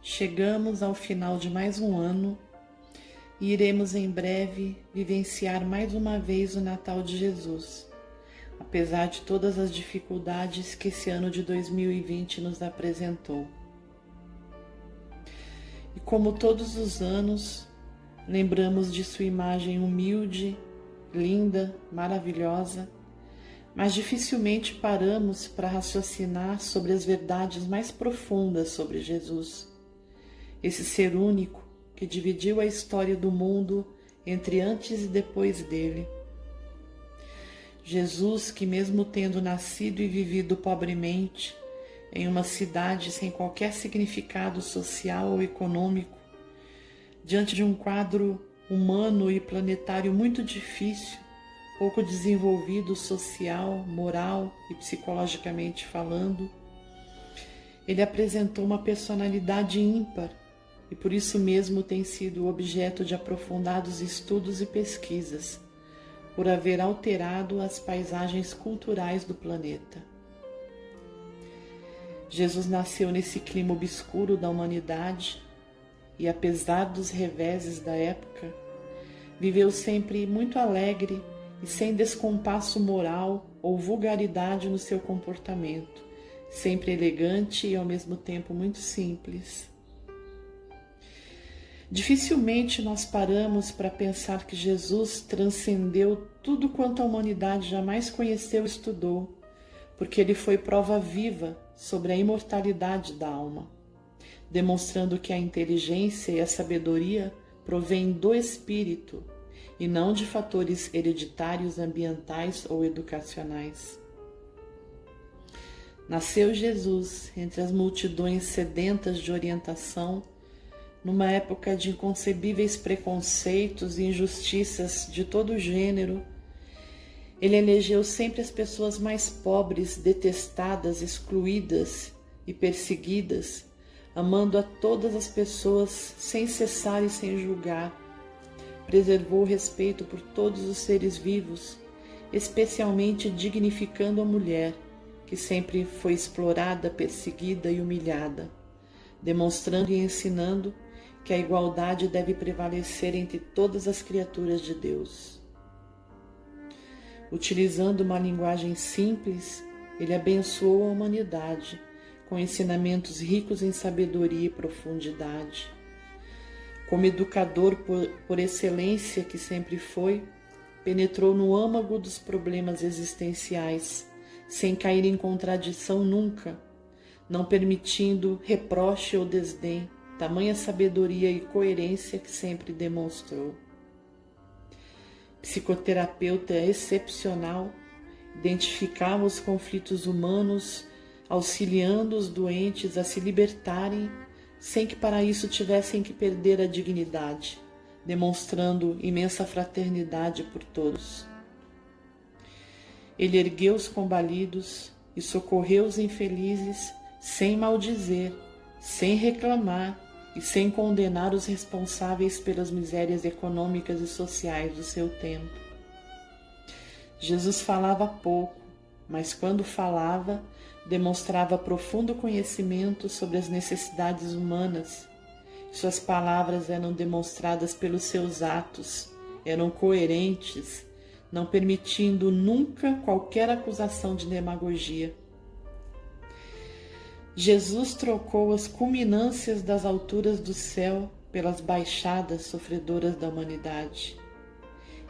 chegamos ao final de mais um ano e iremos em breve vivenciar mais uma vez o Natal de Jesus, apesar de todas as dificuldades que esse ano de 2020 nos apresentou. E como todos os anos, lembramos de sua imagem humilde, linda, maravilhosa, mas dificilmente paramos para raciocinar sobre as verdades mais profundas sobre Jesus, esse ser único que dividiu a história do mundo entre antes e depois dele. Jesus, que mesmo tendo nascido e vivido pobremente, em uma cidade sem qualquer significado social ou econômico, diante de um quadro humano e planetário muito difícil, pouco desenvolvido social, moral e psicologicamente falando, ele apresentou uma personalidade ímpar e por isso mesmo tem sido objeto de aprofundados estudos e pesquisas, por haver alterado as paisagens culturais do planeta. Jesus nasceu nesse clima obscuro da humanidade e, apesar dos reveses da época, viveu sempre muito alegre e sem descompasso moral ou vulgaridade no seu comportamento, sempre elegante e ao mesmo tempo muito simples. Dificilmente nós paramos para pensar que Jesus transcendeu tudo quanto a humanidade jamais conheceu e estudou, porque ele foi prova viva sobre a imortalidade da alma, demonstrando que a inteligência e a sabedoria provêm do espírito e não de fatores hereditários, ambientais ou educacionais. Nasceu Jesus entre as multidões sedentas de orientação, numa época de inconcebíveis preconceitos e injustiças de todo gênero. Ele elegeu sempre as pessoas mais pobres, detestadas, excluídas e perseguidas, amando a todas as pessoas sem cessar e sem julgar. Preservou o respeito por todos os seres vivos, especialmente dignificando a mulher, que sempre foi explorada, perseguida e humilhada, demonstrando e ensinando que a igualdade deve prevalecer entre todas as criaturas de Deus. Utilizando uma linguagem simples, ele abençoou a humanidade com ensinamentos ricos em sabedoria e profundidade. Como educador por excelência que sempre foi, penetrou no âmago dos problemas existenciais, sem cair em contradição nunca, não permitindo reproche ou desdém, tamanha sabedoria e coerência que sempre demonstrou. Psicoterapeuta excepcional, identificava os conflitos humanos, auxiliando os doentes a se libertarem, sem que para isso tivessem que perder a dignidade, demonstrando imensa fraternidade por todos. Ele ergueu os combalidos e socorreu os infelizes sem maldizer, sem reclamar e sem condenar os responsáveis pelas misérias econômicas e sociais do seu tempo. Jesus falava pouco, mas quando falava, demonstrava profundo conhecimento sobre as necessidades humanas. Suas palavras eram demonstradas pelos seus atos, eram coerentes, não permitindo nunca qualquer acusação de demagogia. Jesus trocou as culminâncias das alturas do céu pelas baixadas sofredoras da humanidade.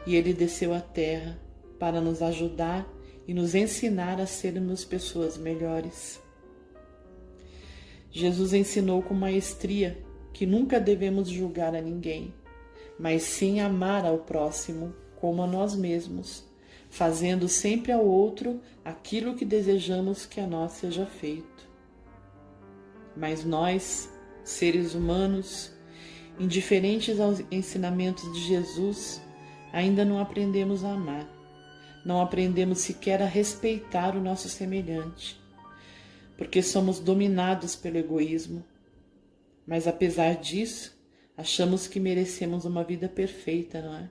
E ele desceu à terra para nos ajudar e nos ensinar a sermos pessoas melhores. Jesus ensinou com maestria que nunca devemos julgar a ninguém, mas sim amar ao próximo como a nós mesmos, fazendo sempre ao outro aquilo que desejamos que a nós seja feito. Mas nós, seres humanos, indiferentes aos ensinamentos de Jesus, ainda não aprendemos a amar, não aprendemos sequer a respeitar o nosso semelhante, porque somos dominados pelo egoísmo. Mas apesar disso, achamos que merecemos uma vida perfeita, não é?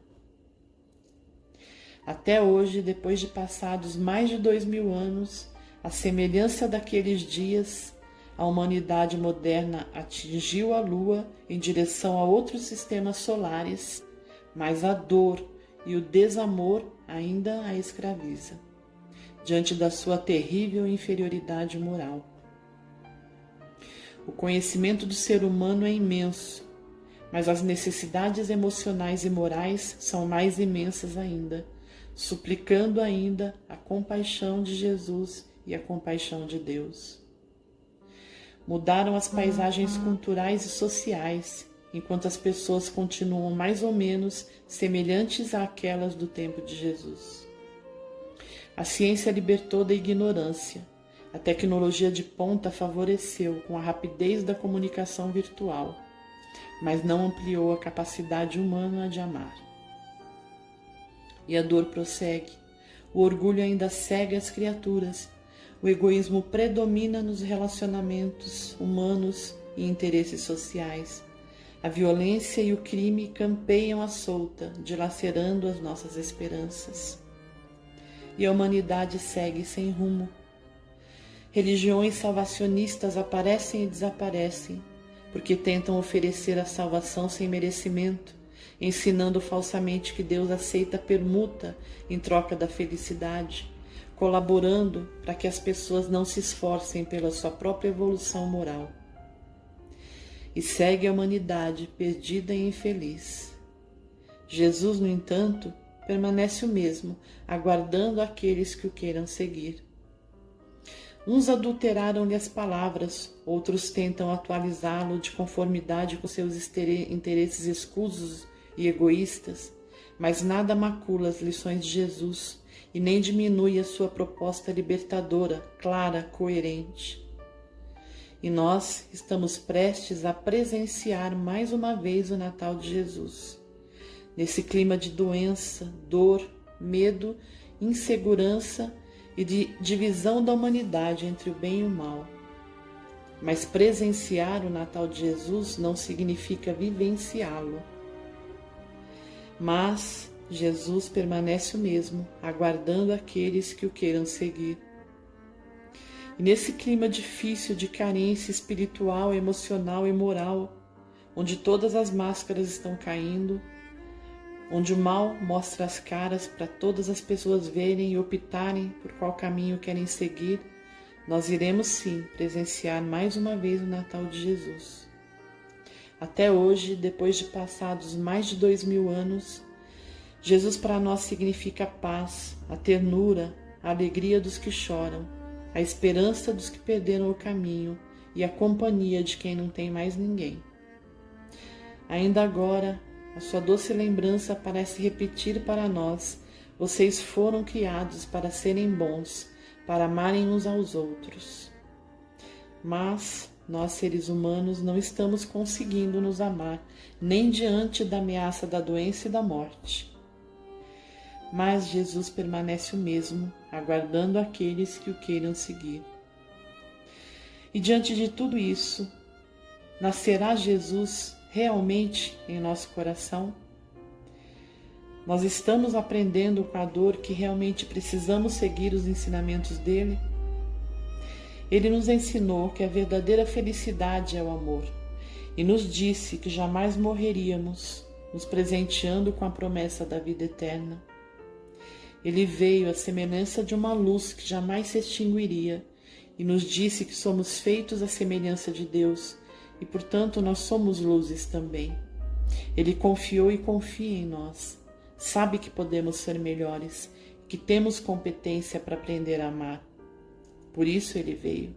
Até hoje, depois de passados mais de 2000 anos, à semelhança daqueles dias, a humanidade moderna atingiu a Lua em direção a outros sistemas solares, mas a dor e o desamor ainda a escraviza, diante da sua terrível inferioridade moral. O conhecimento do ser humano é imenso, mas as necessidades emocionais e morais são mais imensas ainda, suplicando ainda a compaixão de Jesus e a compaixão de Deus. Mudaram as paisagens culturais e sociais, enquanto as pessoas continuam mais ou menos semelhantes àquelas do tempo de Jesus. A ciência libertou da ignorância. A tecnologia de ponta favoreceu com a rapidez da comunicação virtual, mas não ampliou a capacidade humana de amar. E a dor prossegue. O orgulho ainda cega as criaturas. O egoísmo predomina nos relacionamentos humanos e interesses sociais. A violência e o crime campeiam à solta, dilacerando as nossas esperanças. E a humanidade segue sem rumo. Religiões salvacionistas aparecem e desaparecem, porque tentam oferecer a salvação sem merecimento, ensinando falsamente que Deus aceita permuta em troca da felicidade, colaborando para que as pessoas não se esforcem pela sua própria evolução moral. E segue a humanidade perdida e infeliz. Jesus, no entanto, permanece o mesmo, aguardando aqueles que o queiram seguir. Uns adulteraram-lhe as palavras, outros tentam atualizá-lo de conformidade com seus interesses escusos e egoístas, mas nada macula as lições de Jesus e nem diminui a sua proposta libertadora, clara, coerente. E nós estamos prestes a presenciar mais uma vez o Natal de Jesus. Nesse clima de doença, dor, medo, insegurança e de divisão da humanidade entre o bem e o mal. Mas presenciar o Natal de Jesus não significa vivenciá-lo. Mas Jesus permanece o mesmo, aguardando aqueles que o queiram seguir. E nesse clima difícil de carência espiritual, emocional e moral, onde todas as máscaras estão caindo, onde o mal mostra as caras para todas as pessoas verem e optarem por qual caminho querem seguir, nós iremos sim presenciar mais uma vez o Natal de Jesus. Até hoje, depois de passados mais de 2000 anos, Jesus para nós significa a paz, a ternura, a alegria dos que choram, a esperança dos que perderam o caminho e a companhia de quem não tem mais ninguém. Ainda agora, a sua doce lembrança parece repetir para nós: vocês foram criados para serem bons, para amarem uns aos outros. Mas nós, seres humanos, não estamos conseguindo nos amar, nem diante da ameaça da doença e da morte. Mas Jesus permanece o mesmo, aguardando aqueles que o queiram seguir. E diante de tudo isso, nascerá Jesus realmente em nosso coração? Nós estamos aprendendo com a dor que realmente precisamos seguir os ensinamentos dele? Ele nos ensinou que a verdadeira felicidade é o amor e nos disse que jamais morreríamos, nos presenteando com a promessa da vida eterna. Ele veio à semelhança de uma luz que jamais se extinguiria e nos disse que somos feitos à semelhança de Deus e, portanto, nós somos luzes também. Ele confiou e confia em nós. Sabe que podemos ser melhores, que temos competência para aprender a amar. Por isso ele veio.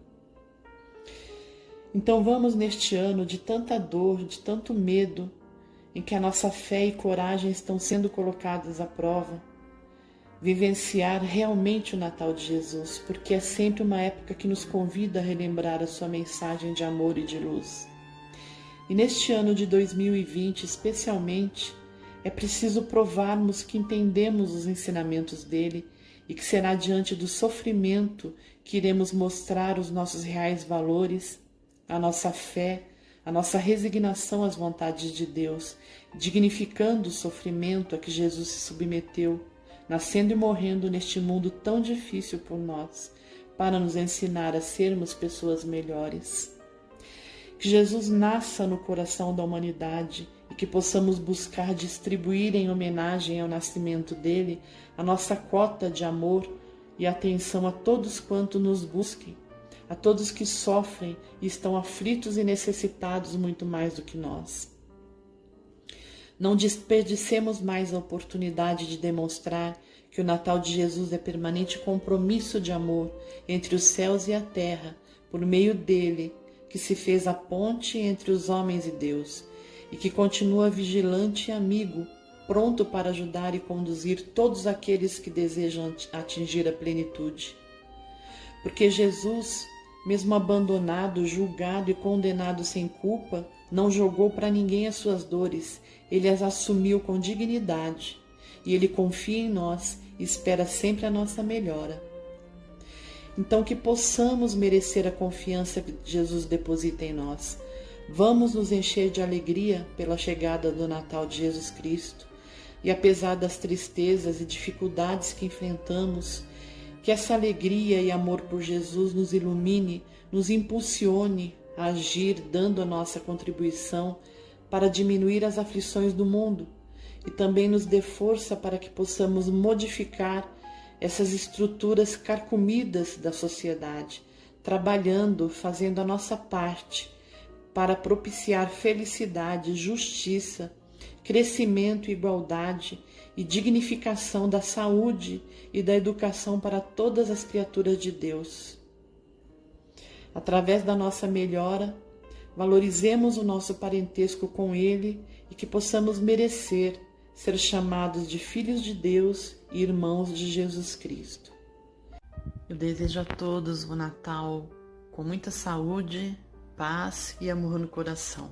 Então vamos neste ano de tanta dor, de tanto medo, em que a nossa fé e coragem estão sendo colocadas à prova, vivenciar realmente o Natal de Jesus, porque é sempre uma época que nos convida a relembrar a sua mensagem de amor e de luz. E neste ano de 2020, especialmente, é preciso provarmos que entendemos os ensinamentos dele e que será diante do sofrimento que iremos mostrar os nossos reais valores, a nossa fé, a nossa resignação às vontades de Deus, dignificando o sofrimento a que Jesus se submeteu, nascendo e morrendo neste mundo tão difícil por nós, para nos ensinar a sermos pessoas melhores. Que Jesus nasça no coração da humanidade e que possamos buscar distribuir em homenagem ao nascimento dele a nossa cota de amor e atenção a todos quanto nos busquem, a todos que sofrem e estão aflitos e necessitados muito mais do que nós. Não desperdicemos mais a oportunidade de demonstrar que o Natal de Jesus é permanente compromisso de amor entre os céus e a terra, por meio dele, que se fez a ponte entre os homens e Deus, e que continua vigilante e amigo, pronto para ajudar e conduzir todos aqueles que desejam atingir a plenitude. Porque Jesus, mesmo abandonado, julgado e condenado sem culpa, não jogou para ninguém as suas dores, ele as assumiu com dignidade, e ele confia em nós e espera sempre a nossa melhora. Então que possamos merecer a confiança que Jesus deposita em nós. Vamos nos encher de alegria pela chegada do Natal de Jesus Cristo, e apesar das tristezas e dificuldades que enfrentamos, que essa alegria e amor por Jesus nos ilumine, nos impulsione a agir dando a nossa contribuição para diminuir as aflições do mundo e também nos dê força para que possamos modificar essas estruturas carcomidas da sociedade, trabalhando, fazendo a nossa parte para propiciar felicidade, justiça, crescimento, igualdade e dignificação da saúde e da educação para todas as criaturas de Deus. Através da nossa melhora, valorizemos o nosso parentesco com Ele e que possamos merecer ser chamados de filhos de Deus e irmãos de Jesus Cristo. Eu desejo a todos o Natal com muita saúde, paz e amor no coração.